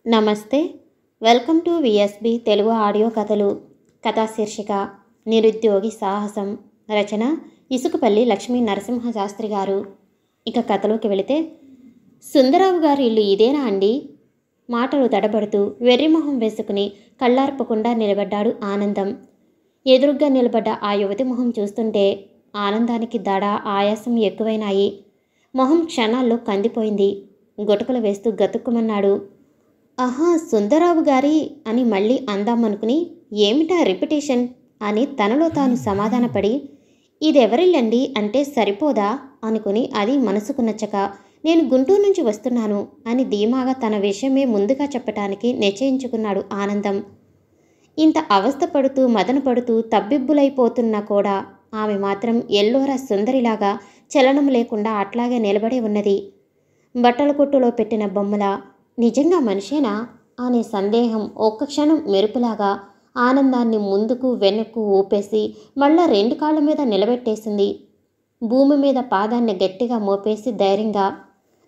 నమస్తే. Welcome to VSB Telugu audio కథలు. కథా శీర్షిక నిరుద్యోగి సాహసం. రచన ఇసుకపల్లి లక్ష్మీ నరసింహ శాస్త్రి గారు. ఇక కథలోకి వెళితే, సుందరరావు గారి ఇల్లు ఇదేనా అండి? మాటలు తడబడుతూ వెర్రిమొహం వేసుకుని కళ్ళార్పకుండా నిలబడ్డాడు ఆనందం. ఎదురుగ్గా నిలబడ్డ ఆ యువతి మొహం చూస్తుంటే ఆనందానికి దడ ఆయాసం ఎక్కువైనాయి. మొహం క్షణాల్లో కందిపోయింది. గొటకలు వేస్తూ గతుక్కుమన్నాడు. ఆహా, సుందరరావు గారి అని మళ్ళీ అందామనుకుని, ఏమిటా రిపిటేషన్ అని తనలో తాను సమాధానపడి, ఇదెవరిల్లండి అంటే సరిపోదా అనుకుని అది మనసుకు నచ్చక, నేను గుంటూరు నుంచి వస్తున్నాను అని ధీమాగా తన విషయమే ముందుగా చెప్పటానికి నిశ్చయించుకున్నాడు ఆనందం. ఇంత అవస్థపడుతూ మదనపడుతూ తబ్బిబ్బులైపోతున్నా కూడా ఆమె మాత్రం ఎల్లోరా సుందరిలాగా చలనం లేకుండా అట్లాగే నిలబడే ఉన్నది. బట్టల కొట్టులో పెట్టిన బొమ్మలా నిజంగా మనిషేనా అనే సందేహం ఒక్క క్షణం మెరుపులాగా ఆనందాన్ని ముందుకు వెనక్కు ఊపేసి మళ్ళా రెండు కాళ్ళ మీద నిలబెట్టేసింది. భూమి మీద పాదాన్ని గట్టిగా మోపేసి ధైర్యంగా,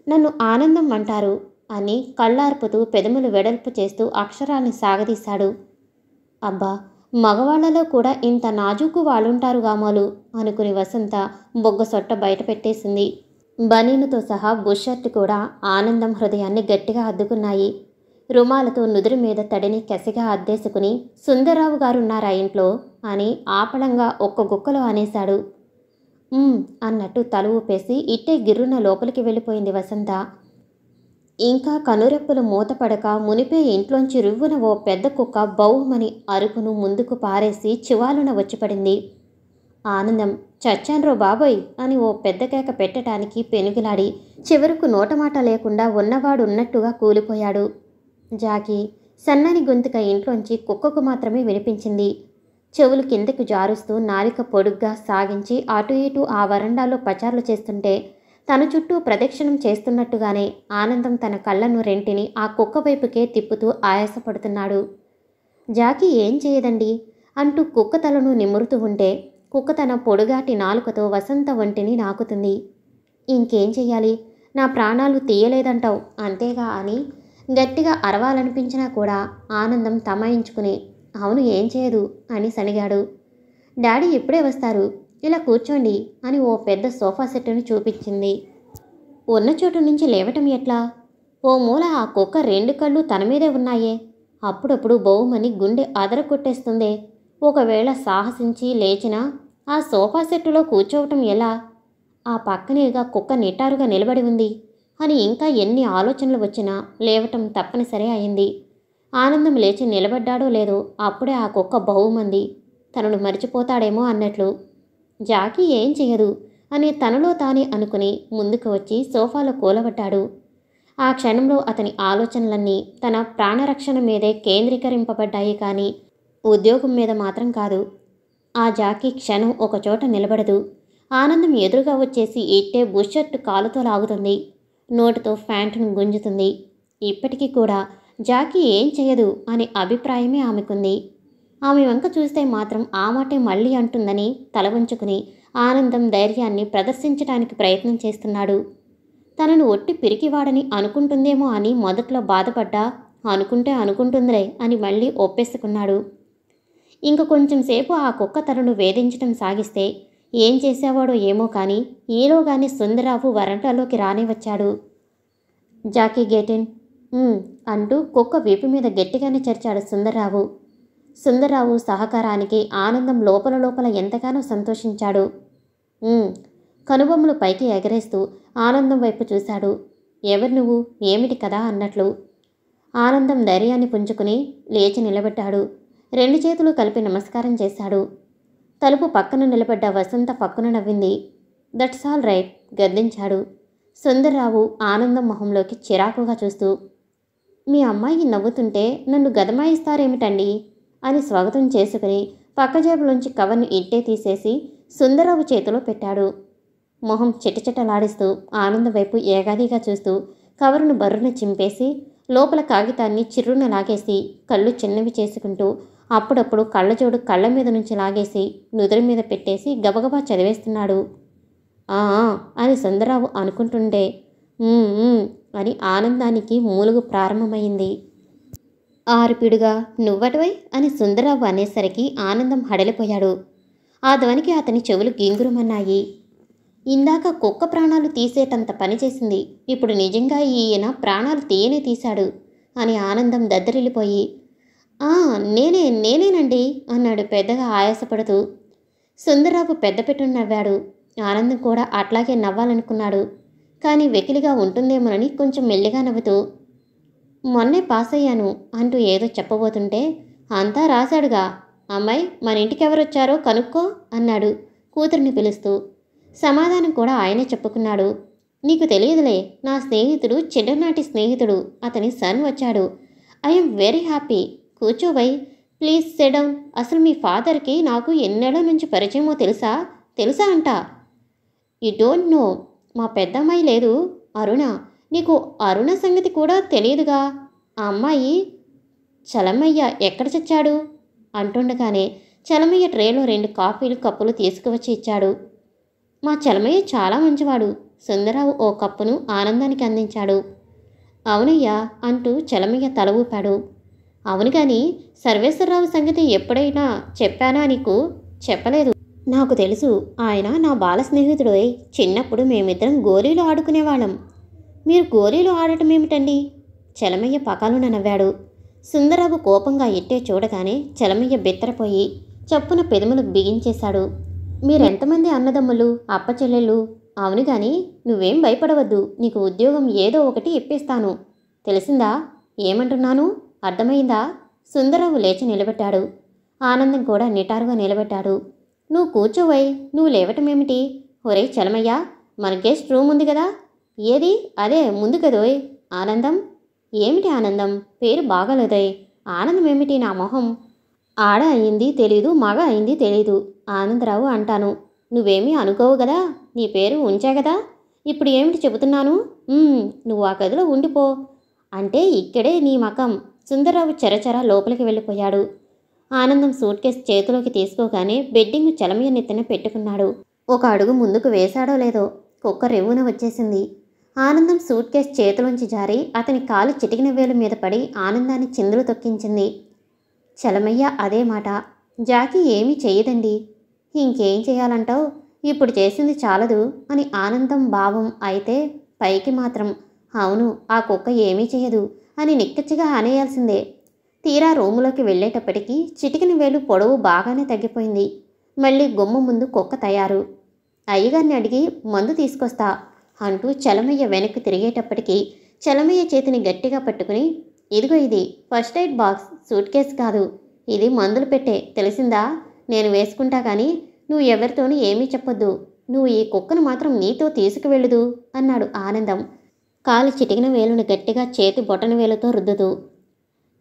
నన్ను ఆనందం అంటారు అని కళ్ళార్పుతూ పెదములు వెడల్పు చేస్తూ అక్షరాల్ని సాగదీశాడు. అబ్బా, మగవాళ్లలో కూడా ఇంత నాజూకు వాళ్ళుంటారు గామాలు అనుకుని వసంత బొగ్గసొట్ట బయట పెట్టేసింది. బనీనుతో సహా బుషర్ట్ కూడా ఆనందం హృదయాన్ని గట్టిగా అద్దుకున్నాయి. రుమాలతో నుదురు మీద తడిని కసిగా అద్దేసుకుని, సుందరరావు గారున్నారా ఇంట్లో అని ఆపళంగా ఒక్క గుక్కలో అనేశాడు. అన్నట్టు తల ఊపేసి ఇట్టే గిర్రున లోపలికి వెళ్ళిపోయింది వసంత. ఇంకా కనురెప్పలు మూతపడక మునిపే ఇంట్లోంచి రువ్వున ఓ పెద్ద కుక్క బౌమని అరుపును ముందుకు పారేసి చివాలున వచ్చిపడింది. ఆనందం చచ్చాన్రో బాబోయ్ అని ఓ పెద్ద కేక పెట్టడానికి పెనుగులాడి చివరకు నోటమాట లేకుండా ఉన్నవాడు ఉన్నట్టుగా కూలిపోయాడు. జాకీ సన్నని గొంతుక ఇంట్లోంచి కుక్కకు మాత్రమే వినిపించింది. చెవులు కిందకు జారుస్తూ నాలిక పొడుగ్గా సాగించి అటు ఇటు ఆ వరండాలో పచార్లు చేస్తుంటే తన చుట్టూ ప్రదక్షిణం చేస్తున్నట్టుగానే ఆనందం తన కళ్ళను రెంటిని ఆ కుక్క వైపుకే తిప్పుతూ ఆయాసపడుతున్నాడు. జాకీ ఏం చేయదండి అంటూ కుక్క తలను నిమురుతూ ఉంటే కుక్క తన పొడుగాటి నాలుకతో వసంత ఒంటిని నాకుతుంది. ఇంకేం చెయ్యాలి, నా ప్రాణాలు తీయలేదంటావు అంతేగా అని గట్టిగా అరవాలనిపించినా కూడా ఆనందం తమాయించుకుని, అవును ఏం చేయదు అని సణిగాడు. డాడీ ఇప్పుడే వస్తారు, ఇలా కూర్చోండి అని ఓ పెద్ద సోఫా సెట్టును చూపించింది. ఉన్న చోటు నుంచి లేవటం ఎట్లా? ఓ మూల ఆ కుక్క రెండు కళ్ళు తన మీదే ఉన్నాయే. అప్పుడప్పుడు బౌమని గుండె అదర కొట్టేస్తుందే. ఒకవేళ సాహసించి లేచినా ఆ సోఫా సెట్టులో కూర్చోవటం ఎలా? ఆ పక్కనేగా కుక్క నిటారుగా నిలబడి ఉంది అని ఇంకా ఎన్ని ఆలోచనలు వచ్చినా లేవటం తప్పనిసరి అయింది. ఆనందం లేచి నిలబడ్డాడో లేదో అప్పుడే ఆ కుక్క బహుమంది తనను మరిచిపోతాడేమో అన్నట్లు. జాకీ ఏం చెయ్యదు అని తనలో తానే అనుకుని ముందుకు వచ్చి సోఫాలో కూలబడ్డాడు. ఆ క్షణంలో అతని ఆలోచనలన్నీ తన ప్రాణరక్షణ మీదే కేంద్రీకరింపబడ్డాయి కానీ ఉద్యోగం మీద మాత్రం కాదు. ఆ జాకీ క్షణం ఒకచోట నిలబడదు. ఆనందం ఎదురుగా వచ్చేసి ఇట్టే బుషర్ట్ కాలుతో లాగుతుంది, నోటుతో ప్యాంటును గుంజుతుంది. ఇప్పటికీ కూడా జాకీ ఏం చేయదు అనే అభిప్రాయమే ఆమెకుంది. ఆమె వంక చూస్తే మాత్రం ఆ మాటే మళ్ళీ అంటుందని తల వంచుకుని ఆనందం ధైర్యాన్ని ప్రదర్శించడానికి ప్రయత్నం చేస్తున్నాడు. తనను ఒట్టి పిరికివాడని అనుకుంటుందేమో అని మొదట్లో బాధపడ్డా, అనుకుంటే అనుకుంటుందిలే అని మళ్ళీ ఒప్పేసుకున్నాడు. ఇంక కొంచెం సేపు ఆ కుక్క తనను వేధించటం సాగిస్తే ఏం చేసేవాడో ఏమో కానీ ఈలోగానే సుందరరావు వరండాలోకి రానే వచ్చాడు. జాకీ గేటిన్ అంటూ కుక్క వీపు మీద గట్టిగానే చరిచాడు సుందరరావు. సుందరరావు సహకారానికి ఆనందం లోపల లోపల ఎంతగానో సంతోషించాడు. కనుబొమ్మలు పైకి ఎగరేస్తూ ఆనందం వైపు చూశాడు. ఎవరు నువ్వు, ఏమిటి కదా అన్నట్లు. ఆనందం ధైర్యాన్ని పుంజుకుని లేచి నిలబెట్టాడు. రెండు చేతులు కలిపి నమస్కారం చేశాడు. తలుపు పక్కన నిలబడ్డ వసంత పక్కన నవ్వింది. దట్స్ ఆల్ రైట్ గద్దించాడు. సుందరరావు ఆనందం మొహంలోకి చిరాకుగా చూస్తూ, మీ అమ్మాయి నవ్వుతుంటే నన్ను గదమాయిస్తారేమిటండి అని స్వాగతం చేసుకుని పక్క జేబులోంచి కవర్ను ఇట్టే తీసేసి సుందరరావు చేతిలో పెట్టాడు. మొహం చిటచిటలాడిస్తూ ఆనందం వైపు ఏగాదిగా చూస్తూ కవరును బర్రున చింపేసి లోపల కాగితాన్ని చిర్రున లాగేసి కళ్ళు చిన్నవి చేసుకుంటూ అప్పుడప్పుడు కళ్ళజోడు కళ్ళ మీద నుంచి లాగేసి నుదురు మీద పెట్టేసి గబగబా చదివేస్తున్నాడు. అని సుందరరావు అనుకుంటుండే అని ఆనందానికి మూలుగు ప్రారంభమైంది. ఆరుపిడుగా నువ్వటవై అని సుందరరావు అనేసరికి ఆనందం హడలిపోయాడు. ఆ ధ్వనికి అతని చెవులు గింగురుమన్నాయి. ఇందాక కుక్క ప్రాణాలు తీసేటంత పనిచేసింది, ఇప్పుడు నిజంగా ఈయన ప్రాణాలు తీయనే తీశాడు అని ఆనందం దద్దరిల్లిపోయి, ఆ నేనేనండి అన్నాడు పెద్దగా ఆయాసపడుతూ. సుందరరావు పెద్ద పెట్టును నవ్వాడు. ఆనందం కూడా అట్లాగే నవ్వాలనుకున్నాడు. కానీ వెకిలిగా ఉంటుందేమోనని కొంచెం మెల్లిగా నవ్వుతూ, మొన్నే పాస్ అయ్యాను అంటూ ఏదో చెప్పబోతుంటే, అంతా రాశాడుగా, అమ్మాయి మన ఇంటికెవరొచ్చారో కనుక్కో అన్నాడు కూతురిని పిలుస్తూ. సమాధానం కూడా ఆయనే చెప్పుకున్నాడు. నీకు తెలియదులే, నా స్నేహితుడు చిన్ననాటి స్నేహితుడు, అతని సన్ వచ్చాడు. I'm very happy. కూర్చోవై, ప్లీజ్ సిట్ డౌన్. అసలు మీ ఫాదర్కి నాకు ఎన్నేళ్ల నుంచి పరిచయమో తెలుసా అంట. You don't know. మా పెద్దమ్మాయి లేదు, అరుణ. నీకు అరుణ సంగతి కూడా తెలియదుగా. ఆ అమ్మాయి చలమయ్య ఎక్కడ చచ్చాడు అంటుండగానే చలమయ్య ట్రేలో 2 కాఫీలు కప్పులు తీసుకువచ్చి ఇచ్చాడు. మా చలమయ్య చాలా మంచివాడు. సుందరరావు ఓ కప్పును ఆనందానికి అందించాడు. అవునయ్యా అంటూ చలమయ్య తల ఊపాడు. అవును కానీ సర్వేశ్వరరావు సంగతి ఎప్పుడైనా చెప్పానా నీకు? చెప్పలేదు. నాకు తెలుసు, ఆయన నా బాల స్నేహితుడోయ్. చిన్నప్పుడు మేమిద్దరం గోలీలు ఆడుకునేవాళ్ళం. మీరు గోలీలు ఆడటం ఏమిటండి? చలమయ్య పకాలున నవ్వాడు. సుందరరావు కోపంగా ఇట్టే చూడగానే చలమయ్య బెత్తరపోయి చప్పున పెదములు బిగించేశాడు. మీరెంతమంది అన్నదమ్ములు, అప్పచెల్లెళ్ళు? అవును గాని నువ్వేం భయపడవద్దు. నీకు ఉద్యోగం ఏదో ఒకటి ఇప్పిస్తాను. తెలిసిందా? ఏమంటున్నాను అర్థమైందా? సుందరరావు లేచి నిలబెట్టాడు. ఆనందం కూడా నిటారుగా నిలబెట్టాడు. నువ్వు కూర్చోవై, నువ్వు లేవటమేమిటి? ఒరే చలమయ్య, మన గెస్ట్ రూమ్ ఉంది కదా? ఏది? అదే ముందు కదోయ్. ఆనందం. ఏమిటి ఆనందం? పేరు బాగాలేదోయ్. ఆనందం ఏమిటి నా మొహం? ఆడ అయింది తెలీదు, మగ అయింది తెలీదు. ఆనందరావు అంటాను. నువ్వేమీ అనుకోవు కదా? నీ పేరు ఉంచా కదా? ఇప్పుడు ఏమిటి చెబుతున్నాను? నువ్వు ఆ గదిలో ఉండిపో అంటే ఇక్కడే నీ మకం. సుందరరావు చెరచెర లోపలికి వెళ్ళిపోయాడు. ఆనందం సూట్ కేసు చేతిలోకి తీసుకోగానే బెడ్డింగ్ చలమయ్య నెత్తిన పెట్టుకున్నాడు. ఒక అడుగు ముందుకు వేశాడో లేదో కుక్క రెవ్వున వచ్చేసింది. ఆనందం సూట్ కేసు చేతిలోంచి జారి అతని కాలు చిటికిన వేలు మీద పడి ఆనందాన్ని చిందులు తొక్కించింది. చలమయ్య అదే మాట. జాకీ ఏమీ చెయ్యదండి. ఇంకేం చేయాలంటావు? ఇప్పుడు చేసింది చాలదు అని ఆనందం భావం. అయితే పైకి మాత్రం అవును, ఆ కుక్క ఏమీ చేయదు అని నిక్కచ్చిగా అనేయాల్సిందే. తీరా రూములోకి వెళ్ళేటప్పటికీ చిటికిన వేలు పొడవు బాగానే తగ్గిపోయింది. మళ్ళీ గుమ్మ ముందు కుక్క తయారు. అయ్యగారిని అడిగి మందు తీసుకొస్తా అంటూ చలమయ్య వెనక్కి తిరిగేటప్పటికీ చలమయ్య చేతిని గట్టిగా పట్టుకుని, ఇదిగో ఇది first aid box, suit case కాదు. ఇది మందులు పెట్టే, తెలిసిందా? నేను వేసుకుంటా కానీ నువ్వు ఎవరితోనూ ఏమీ చెప్పొద్దు. నువ్వు ఈ కుక్కను మాత్రం నీతో తీసుకువెళ్ళదు అన్నాడు ఆనందం కాలు చిటికిన వేలును గట్టిగా చేతి బొటన వేలుతో రుద్దుతూ.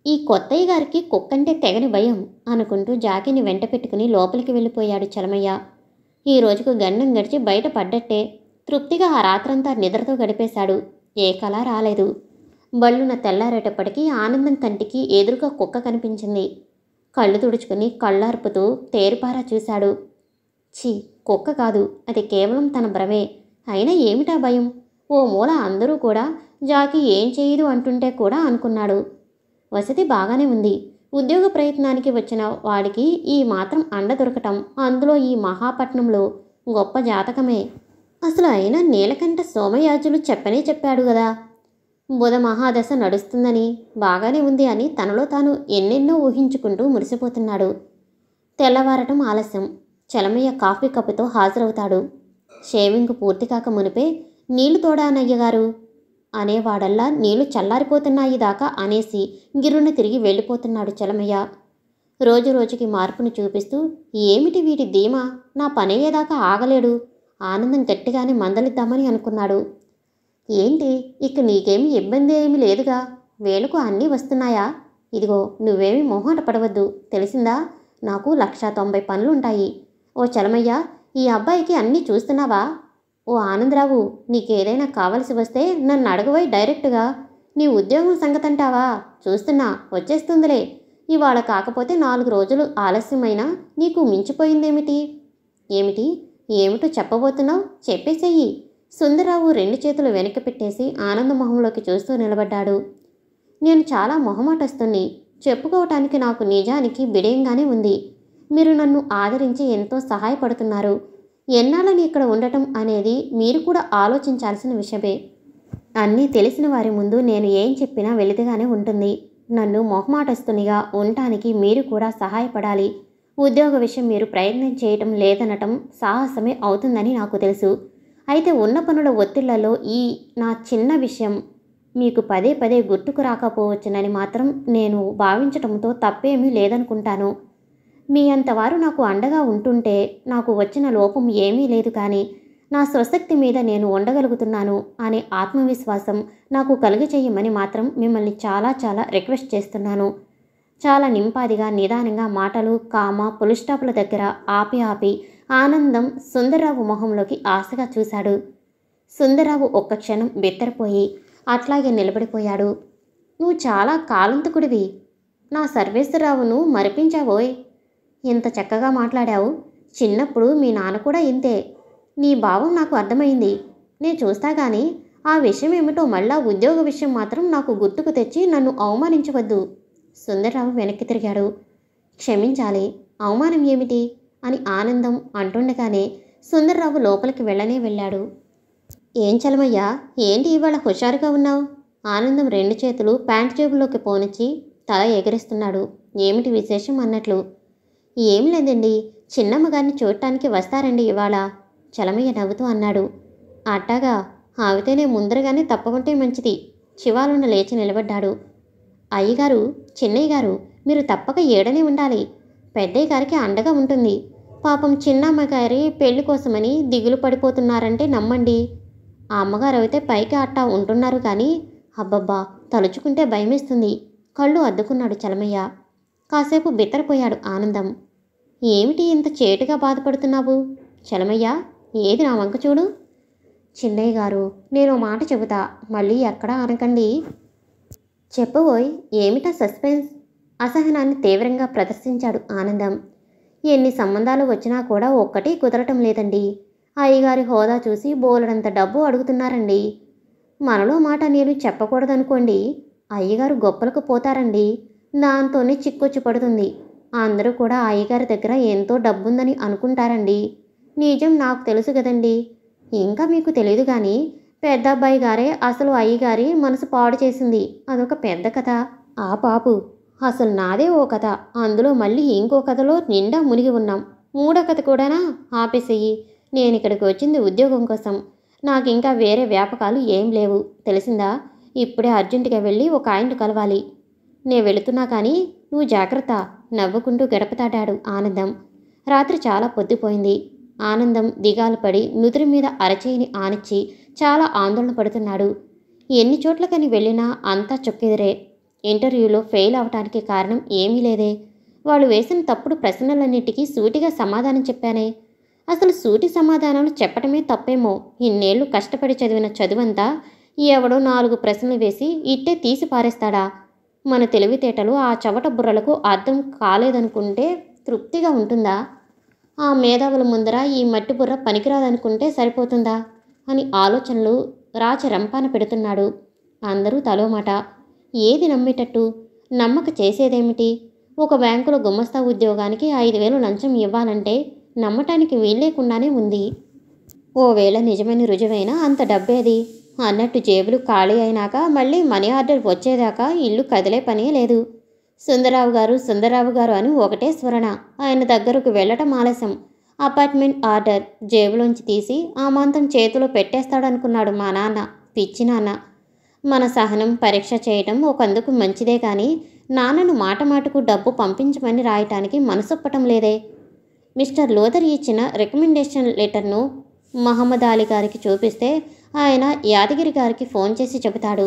ఈ కొత్తయ్య గారికి కుక్కంటే తెగని భయం అనుకుంటూ జాకీని వెంట పెట్టుకుని లోపలికి వెళ్ళిపోయాడు చలమయ్య. ఈ రోజుకు గండం గడిచి బయట పడ్డట్టే. తృప్తిగా ఆ రాత్రంతా నిద్రతో గడిపేశాడు. ఏ కళ రాలేదు. బళ్ళున తెల్లారేటప్పటికీ ఆనందం కంటికి ఎదురుగా కుక్క కనిపించింది. కళ్ళు తుడుచుకుని కళ్ళార్పుతూ తేరుపారా చూశాడు. ఛీ, కుక్క కాదు, అది కేవలం తన భ్రమే. అయినా ఏమిటా భయం? ఓ మూల అందరూ కూడా జాకీ ఏం చేయదు అంటుంటే కూడా అనుకున్నాడు. వసతి బాగానే ఉంది. ఉద్యోగ ప్రయత్నానికి వచ్చిన వాడికి ఈ మాత్రం అండ దొరకటం అందులో ఈ మహాపట్నంలో గొప్ప జాతకమే. అసలు అయినా నీలకంఠ సోమయాజులు చెప్పాడు కదా, బుధ మహాదశ నడుస్తుందని. బాగానే ఉంది అని తనలో తాను ఎన్నెన్నో ఊహించుకుంటూ మురిసిపోతున్నాడు. తెల్లవారటం ఆలస్యం. చలమయ్య కాఫీ కప్పుతో హాజరవుతాడు. షేవింగ్ పూర్తి కాక మునిపే, నీళ్లు తోడానయ్యగారు అనేవాడల్లా నీళ్లు చల్లారిపోతున్నాయి దాకా అనేసి గిర్రున తిరిగి వెళ్ళిపోతున్నాడు చలమయ్య. రోజు రోజుకి మార్పును చూపిస్తూ, ఏమిటి వీటి ధీమా, నా పనయ్యేదాకా ఆగలేడు. ఆనందం గట్టిగానే మందలిద్దామని అనుకున్నాడు. ఏంటి, ఇక నీకేమీ ఇబ్బంది ఏమీ లేదుగా? వేలకు అన్నీ వస్తున్నాయా? ఇదిగో, నువ్వేమీ మొహమాట పడవద్దు, తెలిసిందా? నాకు 190 పనులుంటాయి. ఓ చలమయ్య, ఈ అబ్బాయికి అన్నీ చూస్తున్నావా? ఓ ఆనందరావు, నీకేదైనా కావలసి వస్తే నన్ను అడగవై డైరెక్టుగా. నీ ఉద్యోగం సంగతంటావా? చూస్తున్నా, వచ్చేస్తుందిలే. ఇవాళ కాకపోతే 4 రోజులు ఆలస్యమైనా నీకు మించిపోయిందేమిటి? ఏమిటో చెప్పబోతున్నావు? చెప్పేసేయి. సుందరరావు 2 చేతులు వెనక్కి పెట్టేసి ఆనంద మొహంలోకి చూస్తూ నిలబడ్డాడు. నేను చాలా మొహమాటస్తుని. చెప్పుకోవటానికి నాకు నిజానికి బిడయంగానే ఉంది. మీరు నన్ను ఆదరించి ఎంతో సహాయపడుతున్నారు. ఎన్నాళ్ళని ఇక్కడ ఉండటం అనేది మీరు కూడా ఆలోచించాల్సిన విషయమే. అన్నీ తెలిసిన వారి ముందు నేను ఏం చెప్పినా వెలితిగానే ఉంటుంది. నన్ను మొహమాటస్తునిగా ఉండటానికి మీరు కూడా సహాయపడాలి. ఉద్యోగ విషయం మీరు ప్రయత్నం చేయటం లేదనటం సాహసమే అవుతుందని నాకు తెలుసు. అయితే ఉన్న పనుల ఒత్తిళ్లలో ఈ నా చిన్న విషయం మీకు పదే పదే గుర్తుకు రాకపోవచ్చునని మాత్రం నేను భావించటంతో తప్పేమీ లేదనుకుంటాను. మీ అంతవారు నాకు అండగా ఉంటుంటే నాకు వచ్చిన లోపం ఏమీ లేదు, కానీ నా స్వశక్తి మీద నేను ఉండగలుగుతున్నాను అనే ఆత్మవిశ్వాసం నాకు కలుగచేయమని మాత్రం మిమ్మల్ని చాలా చాలా రిక్వెస్ట్ చేస్తున్నాను. చాలా నింపాదిగా నిదానంగా మాటలు కామ పులిస్టాపుల దగ్గర ఆపి ఆనందం సుందర్రావు మొహంలోకి ఆశగా చూశాడు. సుందర్రావు ఒక్క క్షణం బెత్తరపోయి అట్లాగే నిలబడిపోయాడు. నువ్వు చాలా కాలంతకుడివి. నా సర్వేశ్వరరావును మరిపించావోయ్. ఎంత చక్కగా మాట్లాడావు. చిన్నప్పుడు మీ నాన్న కూడా ఇంతే. నీ భావం నాకు అర్థమైంది. నేను చూస్తా గానీ ఆ విషయం ఏమిటో మళ్ళా ఉద్యోగ విషయం మాత్రం నాకు గుర్తుకు తెచ్చి నన్ను అవమానించవద్దు. సుందర్రావు వెనక్కి తిరిగాడు. క్షమించాలి, అవమానం ఏమిటి అని ఆనందం అంటుండగానే సుందర్రావు లోపలికి వెళ్ళాడు. ఏం చలమయ్యా, ఏంటి ఇవాళ హుషారుగా ఉన్నావు? ఆనందం 2 చేతులు ప్యాంటు జేబులోకి పోనిచ్చి తల ఎగరేస్తున్నాడు. ఏమిటి విశేషం అన్నట్లు. ఏం లేదండి, చిన్నమ్మగారిని చూడటానికి వస్తారండి ఇవాళ, చలమయ్య నవ్వుతూ అన్నాడు. అట్టాగా, ఆవితేనే ముందరగానే తప్పకుంటే మంచిది. శివాలున్న లేచి నిలబడ్డాడు. అయ్యగారు, చిన్నయ్య గారు, మీరు తప్పక ఏడనే ఉండాలి. పెద్దయ్య గారికి అండగా ఉంటుంది. పాపం చిన్నమ్మగారి పెళ్లి కోసమని దిగులు పడిపోతున్నారంటే నమ్మండి. ఆ అమ్మగారు అయితే పైకి అట్టా ఉంటున్నారు కానీ అబ్బబ్బా తలుచుకుంటే భయమేస్తుంది. కళ్ళు అద్దుకున్నాడు చలమయ్య. కాసేపు బిత్తరపోయాడు ఆనందం. ఏమిటి ఇంత చేటుగా బాధపడుతున్నావు చలమయ్య? ఏది నా వంక చూడు. చిన్నయ్య గారు, నేను మాట చెబుతా, మళ్ళీ ఎక్కడా అనకండి. చెప్పబోయ్, ఏమిటా సస్పెన్స్? అసహనాన్ని తీవ్రంగా ప్రదర్శించాడు ఆనందం. ఎన్ని సంబంధాలు వచ్చినా కూడా ఒక్కటి కుదరటం లేదండి. అయ్యగారి హోదా చూసి బోలెడంత డబ్బు అడుగుతున్నారండి. మనలో మాట నేను చెప్పకూడదనుకోండి, అయ్యగారు గొప్పలకు పోతారండి. దాంతోనే చిక్కొచ్చి పడుతుంది. అందరూ కూడా అయ్యగారి దగ్గర ఎంతో డబ్బుందని అనుకుంటారండి. నిజం నాకు తెలుసు కదండి. ఇంకా మీకు తెలియదు కానీ పెద్ద అబ్బాయి గారే అసలు అయ్యగారి మనసు పాడు చేసింది. అదొక పెద్ద కథ. ఆ పాపు, అసలు నాదే ఓ కథ, అందులో మళ్ళీ ఇంకో కథలో నిండా మునిగి ఉన్నాం. 3వ కథ కూడానా? ఆపేసేయి. నేను ఇక్కడికి వచ్చింది ఉద్యోగం కోసం. నాకు ఇంకా వేరే వ్యాపకాలు ఏం లేవు, తెలిసిందా? ఇప్పుడే అర్జెంటుగా వెళ్ళి ఒక ఆయన్ని కలవాలి. నేను వెళుతున్నా కానీ నువ్వు జాగ్రత్త, నవ్వుకుంటూ గడప దాటాడు ఆనందం. రాత్రి చాలా పొద్దుపోయింది. ఆనందం దిగాలు పడి నుదురు మీద అరచేయిని ఆనిచ్చి చాలా ఆందోళన పడుతున్నాడు. ఎన్ని చోట్లకని వెళ్ళినా అంతా చొక్కెదిరే. ఇంటర్వ్యూలో ఫెయిల్ అవటానికి కారణం ఏమీ లేదే. వాళ్ళు వేసిన తప్పుడు ప్రశ్నలన్నిటికీ సూటిగా సమాధానం చెప్పానే. అసలు సూటి సమాధానాలు చెప్పటమే తప్పేమో. ఇన్నేళ్లు కష్టపడి చదివిన చదువంతా ఎవడో 4 ప్రశ్నలు వేసి ఇట్టే తీసి పారేస్తాడా? మన తెలివితేటలు ఆ చవట బుర్రలకు అర్థం కాలేదనుకుంటే తృప్తిగా ఉంటుందా? ఆ మేధావుల ముందర ఈ మట్టి బుర్ర పనికిరాదనుకుంటే సరిపోతుందా అని ఆలోచనలు రాచరంపాన పెడుతున్నాడు. అందరూ తలోమాట. ఏది నమ్మేటట్టు? నమ్మక చేసేదేమిటి? ఒక బ్యాంకులో గుమస్తా ఉద్యోగానికి 5,000 లంచం ఇవ్వాలంటే నమ్మటానికి వీల్లేకుండానే ఉంది. ఓవేళ నిజమని రుజువైనా అంత డబ్బేది అన్నట్టు జేబులు ఖాళీ అయినాక మళ్ళీ మనీ ఆర్డర్ వచ్చేదాకా ఇల్లు కదిలే పనే లేదు. సుందరరావు గారు అని ఒకటే స్మరణ. ఆయన దగ్గరకు వెళ్ళటం ఆలస్యం. అపార్ట్మెంట్ ఆర్డర్ జేబులోంచి తీసి ఆమాంతం చేతిలో పెట్టేస్తాడనుకున్నాడు మా నాన్న. పిచ్చి నాన్న. మన సహనం పరీక్ష చేయటం ఒకందుకు మంచిదే కానీ నాన్నను మాటకు డబ్బు పంపించమని రాయటానికి మనసొప్పటం లేదే. మిస్టర్ లోథర్ ఇచ్చిన రికమెండేషన్ లెటర్ను మహమ్మద్ అలీ గారికి చూపిస్తే ఆయన యాదగిరి గారికి ఫోన్ చేసి చెబుతాడు.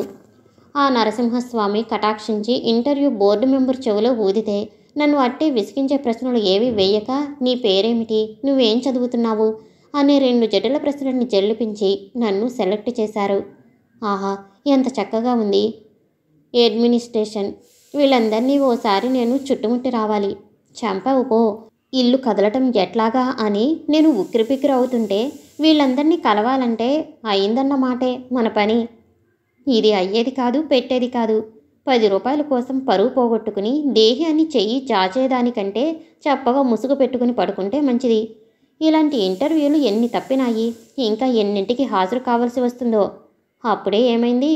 ఆ నరసింహస్వామి కటాక్షించి ఇంటర్వ్యూ బోర్డు మెంబర్ చెవిలో ఊదితే నన్ను అట్టే విసిగించే ప్రశ్నలు ఏవి వేయక నీ పేరేమిటి, నువ్వేం చదువుతున్నావు అనే 2 జటిల ప్రశ్నలని జల్లిపించి నన్ను సెలెక్ట్ చేశారు. ఆహా, ఎంత చక్కగా ఉంది. అడ్మినిస్ట్రేషన్ వీళ్ళందరినీ ఓసారి నేను చుట్టుముట్టి రావాలి. చంపావు పో. ఇల్లు కదలటం ఎట్లాగా అని నేను ఉక్కిరిపిక్కిరి అవుతుంటే వీళ్ళందరినీ కలవాలంటే అయిందన్నమాటే మన పని. ఇది అయ్యేది కాదు, పెట్టేది కాదు. రூపాయల కోసం పరువు పోగొట్టుకుని దేహాన్ని చెయ్యి చాచేదానికంటే చప్పగా ముసుగు పెట్టుకుని పడుకుంటే మంచిది. ఇలాంటి ఇంటర్వ్యూలు ఎన్ని తప్పినాయి, ఇంకా ఎన్నింటికి హాజరు కావాల్సి వస్తుందో. అప్పుడే ఏమైంది,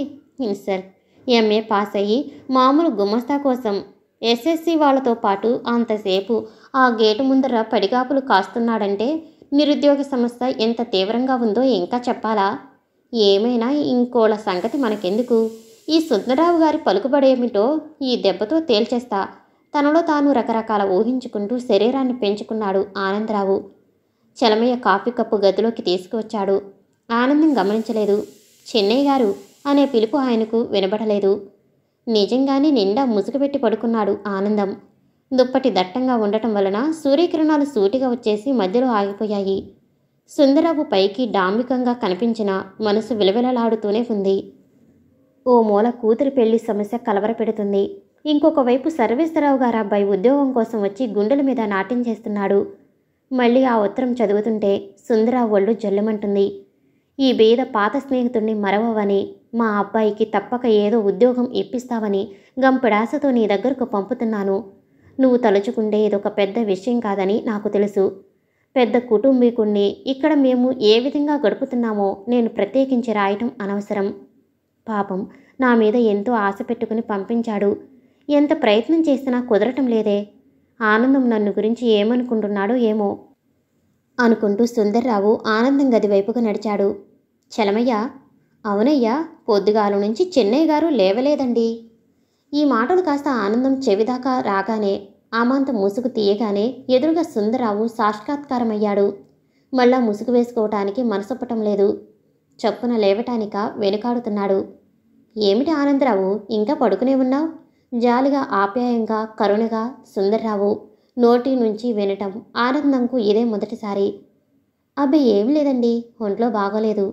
సార్ ఎంఏ పాస్ అయ్యి మామూలు గుమస్తా కోసం ఎస్ఎస్సి వాళ్ళతో పాటు అంతసేపు ఆ గేటు ముందర పడిగాపులు కాస్తున్నాడంటే నిరుద్యోగ సమస్య ఎంత తీవ్రంగా ఉందో ఇంకా చెప్పాలా? ఏమైనా ఇంకోళ్ళ సంగతి మనకెందుకు, ఈ సుందరరావు గారి పలుకుబడేమిటో ఈ దెబ్బతో తేల్చేస్తా. తనలో తాను రకరకాల ఊహించుకుంటూ శరీరాన్ని పెంచుకున్నాడు ఆనందరావు. చలమయ్య కాఫీ కప్పు గదిలోకి తీసుకువచ్చాడు. ఆనందం గమనించలేదు. చెన్నై గారు అనే పిలుపు ఆయనకు వినబడలేదు. నిజంగానే నిండా ముసుగుపెట్టి పడుకున్నాడు ఆనందం. దుప్పటి దట్టంగా ఉండటం వలన సూర్యకిరణాలు సూటిగా వచ్చేసి మధ్యలో ఆగిపోయాయి. సుందరరావు పైకి డాంబికంగా కనిపించిన మనసు విలవిలలాడుతూనే ఉంది. ఓ మూల కూతురి పెళ్లి సమస్య కలవరపెడుతుంది. ఇంకొక వైపు సర్వేశ్వరరావు గారు అబ్బాయి ఉద్యోగం కోసం వచ్చి గుండెల మీద నాట్యం చేస్తున్నాడు. మళ్ళీ ఆ ఉత్తరం చదువుతుంటే సుందరరావు ఒళ్ళు జల్లుమంటుంది. ఈ బీద పాత స్నేహితుడిని మరవవని, మా అబ్బాయికి తప్పక ఏదో ఉద్యోగం ఇప్పిస్తావని గంపెడాసతో నీ దగ్గరకు పంపుతున్నాను. నువ్వు తలుచుకుంటే ఇదొక పెద్ద విషయం కాదని నాకు తెలుసు. పెద్ద కుటుంబీకుణ్ణి ఇక్కడ మేము ఏ విధంగా గడుపుతున్నామో నేను ప్రత్యేకించి రాయటం అనవసరం. పాపం నా మీద ఎంతో ఆశ పెట్టుకుని పంపించాడు. ఎంత ప్రయత్నం చేసినా కుదరటం లేదే. ఆనందం నన్ను గురించి ఏమనుకుంటున్నాడో ఏమో అనుకుంటూ సుందర్రావు ఆనందం గది వైపుకు నడిచాడు. చలమయ్య, అవునయ్యా, పొద్దుగాల నుంచి చెన్నై గారు లేవలేదండి. ఈ మాటలు కాస్త ఆనందం చెవిదాకా రాగానే ఆమాంత ముసుగు తీయగానే ఎదురుగా సుందరరావు సాక్షాత్కారమయ్యాడు. మళ్ళా ముసుగు వేసుకోవటానికి మనసొప్పటం లేదు. చప్పున లేవటానిక వెనుకాడుతున్నాడు. ఏమిటి ఆనందరావు, ఇంకా పడుకునే ఉన్నావు? జాలిగా ఆప్యాయంగా కరుణగా సుందర్రావు నోటి నుంచి వినటం ఆనందంకు ఇదే మొదటిసారి. అబ్బే ఏం లేదండి, ఒంట్లో బాగోలేదు.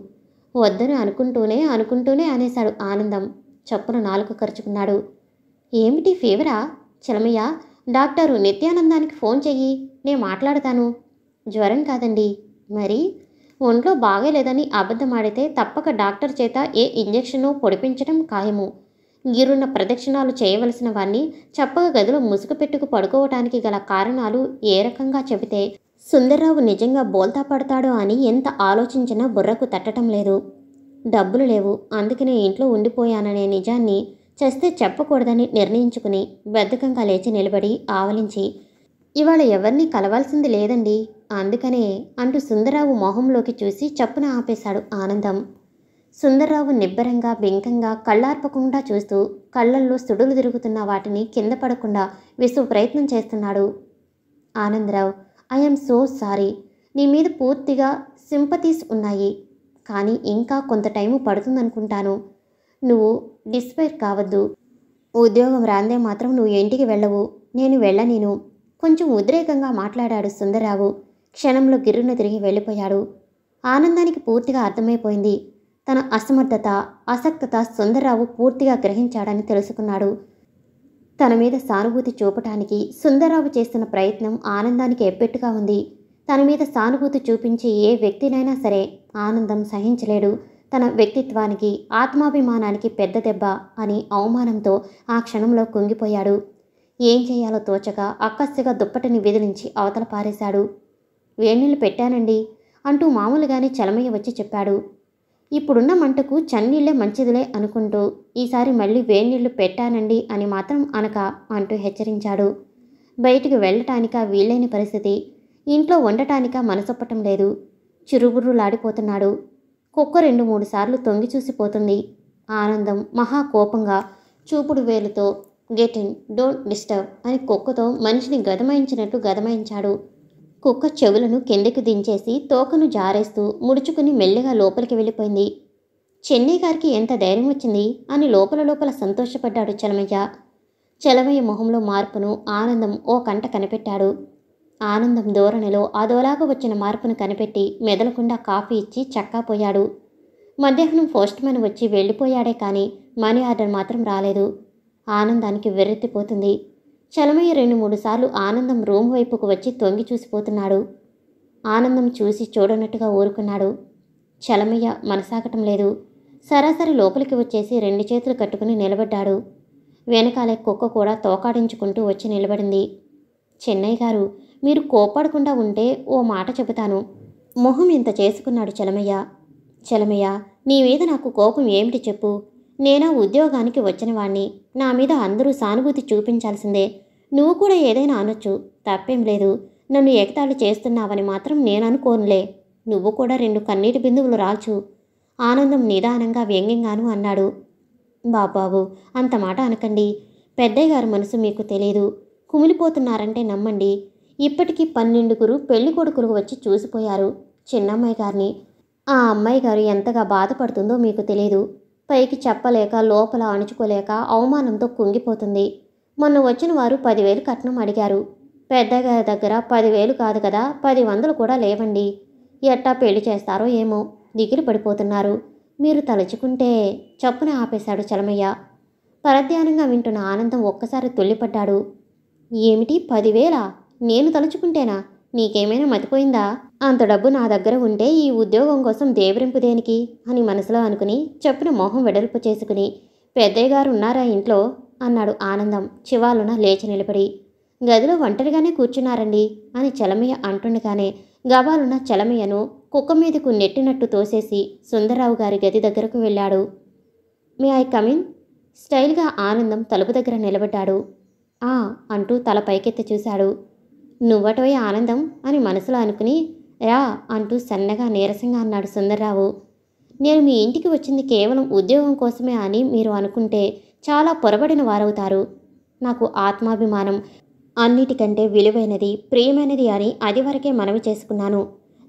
వద్దని అనుకుంటూనే అనేశాడు ఆనందం. చప్పున నాలుక ఖర్చుకున్నాడు. ఏమిటి ఫీవరా? చలమయ్య, డాక్టరు నిత్యానందానికి ఫోన్ చెయ్యి, నేను మాట్లాడతాను. జ్వరం కాదండి. మరి ఒంట్లో బాగలేదని అబద్ధమాడితే తప్పక డాక్టర్ చేత ఏ ఇంజెక్షను పొడిపించడం ఖాయము. గిరున్న ప్రదక్షిణాలు చేయవలసిన వాణ్ణి చప్పగా గదిలో ముసుగు పెట్టుకు పడుకోవటానికి గల కారణాలు ఏ రకంగా చెబితే సుందర్రావు నిజంగా బోల్తా పడతాడో అని ఎంత ఆలోచించినా బుర్రకు తట్టడం లేదు. డబ్బులు లేవు, అందుకనే ఇంట్లో ఉండిపోయాననే నిజాన్ని చస్తే చెప్పకూడదని నిర్ణయించుకుని బద్ధకంగా లేచి నిలబడి ఆవలించి, ఇవాళ ఎవరిని కలవాల్సింది లేదండి, అందుకనే అంటూ సుందర్రావు మొహంలోకి చూసి చప్పున ఆపేశాడు ఆనందం. సుందర్రావు నిబ్బరంగా బింకంగా కళ్ళార్పకుండా చూస్తూ కళ్ళల్లో సుడులు తిరుగుతున్న వాటిని కింద పడకుండా విసుగు ప్రయత్నం చేస్తున్నాడు. Anandarao, I'm so sorry. నీ మీద పూర్తిగా సింపతీస్ ఉన్నాయి, కానీ ఇంకా కొంత టైము పడుతుందనుకుంటాను. నువ్వు డిస్పైర్ కావద్దు. ఉద్యోగం రాందే మాత్రం నువ్వు ఇంటికి వెళ్ళవు, నేను వెళ్ళనీను. కొంచెం ఉద్రేకంగా మాట్లాడాడు సుందర్రావు. క్షణంలో గిర్రున తిరిగి వెళ్ళిపోయాడు. ఆనందానికి పూర్తిగా అర్థమైపోయింది. తన అసమర్థత అసక్తత సుందర్రావు పూర్తిగా గ్రహించాడని తెలుసుకున్నాడు. తన మీద సానుభూతి చూపటానికి సుందర్రావు చేస్తున్న ప్రయత్నం ఆనందానికి ఎబ్బెట్టుగా ఉంది. తన మీద సానుభూతి చూపించే ఏ వ్యక్తినైనా సరే ఆనందం సహించలేడు. తన వ్యక్తిత్వానికి ఆత్మాభిమానానికి పెద్ద దెబ్బ అని అవమానంతో ఆ క్షణంలో కుంగిపోయాడు. ఏం చేయాలో తోచక అక్కస్సుగా దుప్పటిని విదిలించి అవతల పారేశాడు. వేణీళ్ళు పెట్టానండి అంటూ మామూలుగానే చలమయ్య వచ్చి చెప్పాడు. ఇప్పుడున్న మంటకు చన్నీళ్లే మంచిదిలే అనుకుంటూ ఈసారి మళ్ళీ వేణీళ్లు పెట్టానండి అని మాత్రం అనక అంటూ హెచ్చరించాడు. బయటికి వెళ్ళటానిక వీలైన పరిస్థితి, ఇంట్లో ఉండటానిక మనసొప్పటం లేదు. చిరుబుర్రులాడిపోతున్నాడు. కుక్క 2-3 సార్లు తొంగి చూసిపోతుంది. ఆనందం మహా కోపంగా చూపుడు వేలుతో గెట్ ఇన్, డోంట్ డిస్టర్బ్ అని కుక్కతో మనిషిని గదమాయించినట్టు గదమాయించాడు. కుక్క చెవులను కిందకి దించేసి తోకను జారేస్తూ ముడుచుకుని మెల్లిగా లోపలికి వెళ్ళిపోయింది. చెన్నై గారికి ఎంత ధైర్యం వచ్చింది అని లోపల సంతోషపడ్డాడు చలమయ్య. చలమయ్య మొహంలో మార్పును ఆనందం ఓ కంట కనిపెట్టాడు. ఆనందం ధోరణిలో అదోలాగా వచ్చిన మార్పును కనిపెట్టి మెదలకుండా కాఫీ ఇచ్చి చక్కాపోయాడు. మధ్యాహ్నం పోస్ట్మెన్ వచ్చి వెళ్ళిపోయాడే కానీ మనీ ఆర్డర్ మాత్రం రాలేదు. ఆనందానికి వెర్రెత్తిపోతుంది. చలమయ్య 2-3 సార్లు ఆనందం రూమ్ వైపుకు వచ్చి తొంగి చూసిపోతున్నాడు. ఆనందం చూసి చూడనట్టుగా ఊరుకున్నాడు. చలమయ్య మనసాగటం లేదు. సరాసరి లోపలికి వచ్చేసి 2 చేతులు కట్టుకుని నిలబడ్డాడు. వెనకాలే కుక్క కూడా తోకాడించుకుంటూ వచ్చి నిలబడింది. చెన్నయ్య గారు, మీరు కోప్పడకుండా ఉంటే ఓ మాట చెబుతాను. మొహం ఇంత చేసుకున్నాడు చలమయ్య. చలమయ్య, నీ మీద నాకు కోపం ఏమిటి చెప్పు? నేనా ఉద్యోగానికి వచ్చినవాణ్ణి. నా మీద అందరూ సానుభూతి చూపించాల్సిందే. నువ్వు కూడా ఏదైనా అనొచ్చు, తప్పేం లేదు. నన్ను ఎగతాళి చేస్తున్నావని మాత్రం నేననుకోనులే. నువ్వు కూడా 2 కన్నీటి బిందువులు రాల్చు. ఆనందం నిదానంగా వ్యంగ్యంగాను అన్నాడు. బాబాబు, అంత మాట అనకండి. పెద్దయ్య గారి మనసు మీకు తెలీదు. కుమిలిపోతున్నారంటే నమ్మండి. ఇప్పటికీ 12 పెళ్లి కొడుకులు వచ్చి చూసిపోయారు చిన్నమ్మాయి గారిని. ఆ అమ్మాయి గారు ఎంతగా బాధపడుతుందో మీకు తెలీదు. పైకి చెప్పలేక, లోపల అణుచుకోలేక అవమానంతో కుంగిపోతుంది. మొన్న వచ్చిన వారు 10,000 కట్నం అడిగారు. పెద్దగారి దగ్గర 10,000 కాదు కదా, 10,100 కూడా లేవండి. ఎట్టా పెళ్లి చేస్తారో ఏమో దిగులు పడిపోతున్నారు. మీరు తలుచుకుంటే చప్పున ఆపేశాడు చలమయ్య. పరధ్యానంగా వింటున్న ఆనందం ఒక్కసారి తుల్లిపడ్డాడు. ఏమిటి 10,000? నేను తలుచుకుంటేనా? నీకేమైనా మతిపోయిందా? అంత డబ్బు నా దగ్గర ఉంటే ఈ ఉద్యోగం కోసం దేవరింపు దేనికి అని మనసులో అనుకుని చప్పున మొహం వెడల్పు చేసుకుని, పెద్దయ్య గారు ఉన్నారా ఇంట్లో అన్నాడు ఆనందం చివాలున లేచి నిలబడి. గదిలో ఒంటరిగానే కూర్చున్నారండి అని చలమయ్య అంటుండగానే గబాలున చలమయ్యను కుక్క మీదకు నెట్టినట్టు తోసేసి సుందర్రావు గారి గది దగ్గరకు వెళ్ళాడు. May I come in? స్టైల్గా ఆనందం తలుపు దగ్గర నిలబడ్డాడు. ఆ అంటూ తల పైకెత్తి చూశాడు. నువ్వటోయ్ ఆనందం అని మనసులో అనుకుని రా అంటూ సన్నగా నీరసంగా అన్నాడు సుందర్రావు. నేను మీ ఇంటికి వచ్చింది కేవలం ఉద్యోగం కోసమే అని మీరు అనుకుంటే చాలా పొరబడిన వారవుతారు. నాకు ఆత్మాభిమానం అన్నిటికంటే విలువైనది, ప్రియమైనది అని అది వరకే మనవి చేసుకున్నాను.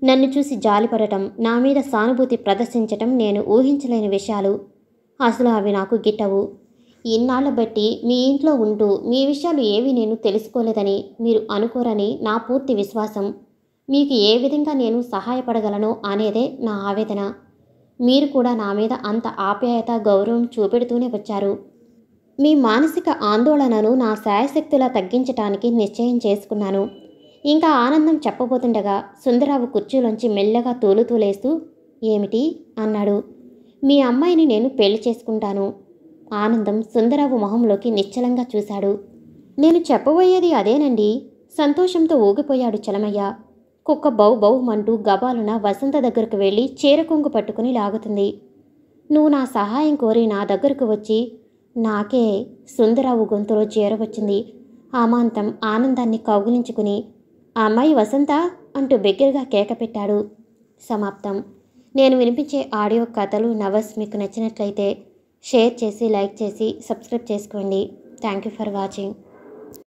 నన్ను చూసి జాలిపడటం, నా మీద సానుభూతి ప్రదర్శించటం నేను ఊహించలేని విషయాలు. అసలు అవి నాకు గిట్టవు. ఇన్నాళ్ల బట్టి మీ ఇంట్లో ఉంటూ మీ విషయాలు ఏవి నేను తెలుసుకోలేదని మీరు అనుకోరని నా పూర్తి విశ్వాసం. మీకు ఏ విధంగా నేను సహాయపడగలను అనేదే నా ఆవేదన. మీరు కూడా నా మీద అంత ఆప్యాయత, గౌరవం చూపెడుతూనే వచ్చారు. మీ మానసిక ఆందోళనను నా శాయశక్తులా తగ్గించటానికి నిశ్చయం చేసుకున్నాను. ఇంకా ఆనందం చెప్పబోతుండగా సుందరరావు కుర్చీలోంచి మెల్లగా తూలుతూలేస్తూ ఏమిటి అన్నాడు. మీ అమ్మాయిని నేను పెళ్లి చేసుకుంటాను. ఆనందం సుందరరావు మొహంలోకి నిశ్చలంగా చూశాడు. నేను చెప్పబోయేది అదేనండి. సంతోషంతో ఊగిపోయాడు చలమయ్య. కుక్క బౌ బౌమంటూ గబాలున వసంత దగ్గరకు వెళ్ళి చీర కొంగు పట్టుకుని లాగుతుంది. నువ్వు నా సహాయం కోరి నా దగ్గరకు వచ్చి నాకే సుందరరావు గొంతులో చేరవచ్చింది. ఆమాంతం ఆనందాన్ని కౌగిలించుకుని ఆ అమ్మాయి వసంత అంటూ బిగ్గరగా కేక పెట్టాడు. సమాప్తం. నేను వినిపించే ఆడియో కథలు, నవల్స్ మీకు నచ్చినట్లయితే షేర్ చేసి, లైక్ చేసి, సబ్స్క్రైబ్ చేసుకోండి. Thank you for watching.